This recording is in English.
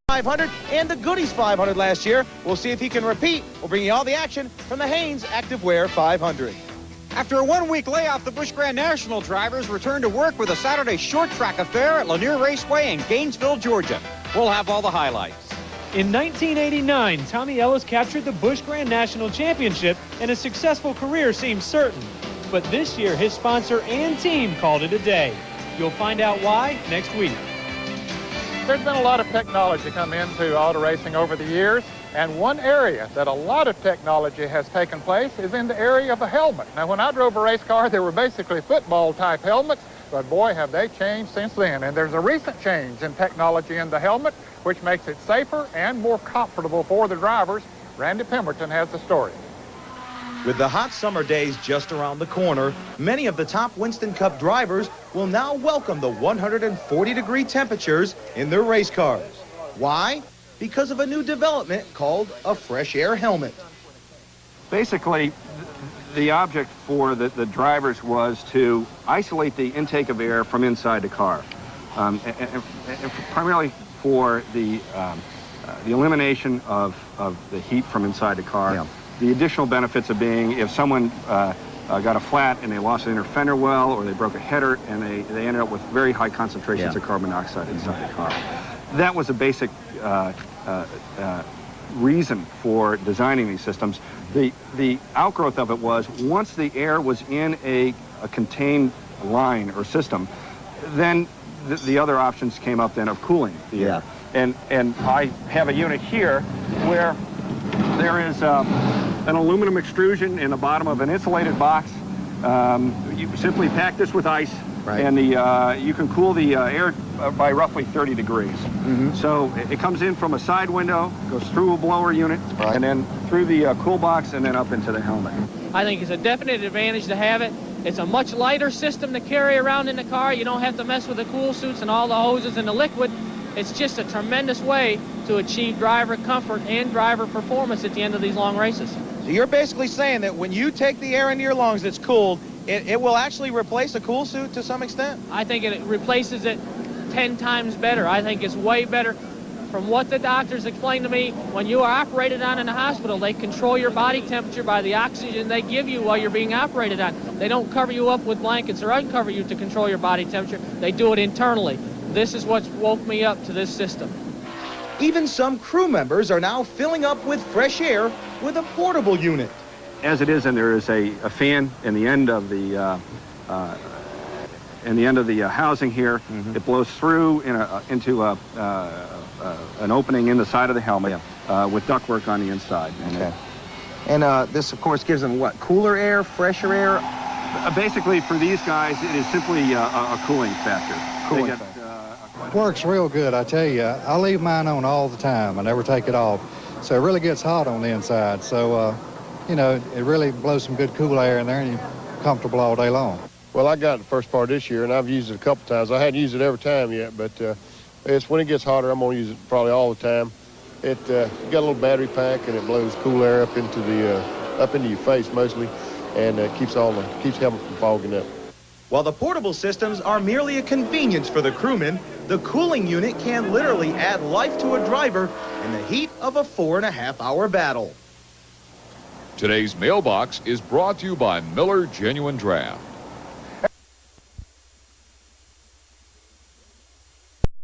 500 and the Goodies 500 last year. We'll see if he can repeat. We'll bring you all the action from the Hanes Activewear 500. After a one-week layoff, the Busch Grand National drivers return to work with a Saturday short track affair at Lanier Raceway in Gainesville, Georgia. We'll have all the highlights. In 1989, Tommy Ellis captured the Busch Grand National Championship, and a successful career seemed certain. But this year, his sponsor and team called it a day. You'll find out why next week. There's been a lot of technology come into auto racing over the years, and one area that a lot of technology has taken place is in the area of a helmet. Now, when I drove a race car, they were basically football-type helmets, but boy, have they changed since then. And there's a recent change in technology in the helmet, which makes it safer and more comfortable for the drivers. Randy Pemberton has the story. With the hot summer days just around the corner, many of the top Winston Cup drivers will now welcome the 140-degree temperatures in their race cars. Why? Because of a new development called a fresh air helmet. Basically, the object for the drivers was to isolate the intake of air from inside the car, and primarily for the elimination of the heat from inside the car. Yeah. The additional benefits of being if someone got a flat and they lost an inner fender well, or they broke a header and they ended up with very high concentrations of carbon dioxide inside the car. That was a basic reason for designing these systems. The outgrowth of it was once the air was in a contained line or system, then the other options came up then of cooling the air. And I have a unit here where there is an aluminum extrusion in the bottom of an insulated box. You simply pack this with ice, and you can cool the air by roughly 30 degrees. So it comes in from a side window, goes through a blower unit, and then through the cool box, and then up into the helmet. I think it's a definite advantage to have it. It's a much lighter system to carry around in the car. You don't have to mess with the cool suits and all the hoses and the liquid. It's just a tremendous way to achieve driver comfort and driver performance at the end of these long races. So you're basically saying that when you take the air into your lungs that's cooled, it will actually replace a cool suit to some extent? I think it replaces it 10 times better. I think it's way better. From what the doctors explained to me, when you are operated on in the hospital, they control your body temperature by the oxygen they give you while you're being operated on. They don't cover you up with blankets or uncover you to control your body temperature. They do it internally. This is what's woke me up to this system. Even some crew members are now filling up with fresh air with a portable unit. As it is, and there is a fan in the end of the housing here. It blows through into an opening in the side of the helmet with ductwork on the inside. And this, of course, gives them what? Cooler air, fresher air? Basically, for these guys, it is simply a cooling factor. Works real good, I tell you. I leave mine on all the time. I never take it off. So it really gets hot on the inside. So, you know, it really blows some good cool air in there, and you're comfortable all day long. Well, I got it the first part of this year, and I've used it a couple times. I hadn't used it every time yet, but it's when it gets hotter, I'm going to use it probably all the time. It got a little battery pack, and it blows cool air up into your face mostly, and keeps helmet from fogging up. While the portable systems are merely a convenience for the crewmen, the cooling unit can literally add life to a driver in the heat of a 4.5-hour battle. Today's mailbox is brought to you by Miller Genuine Draft.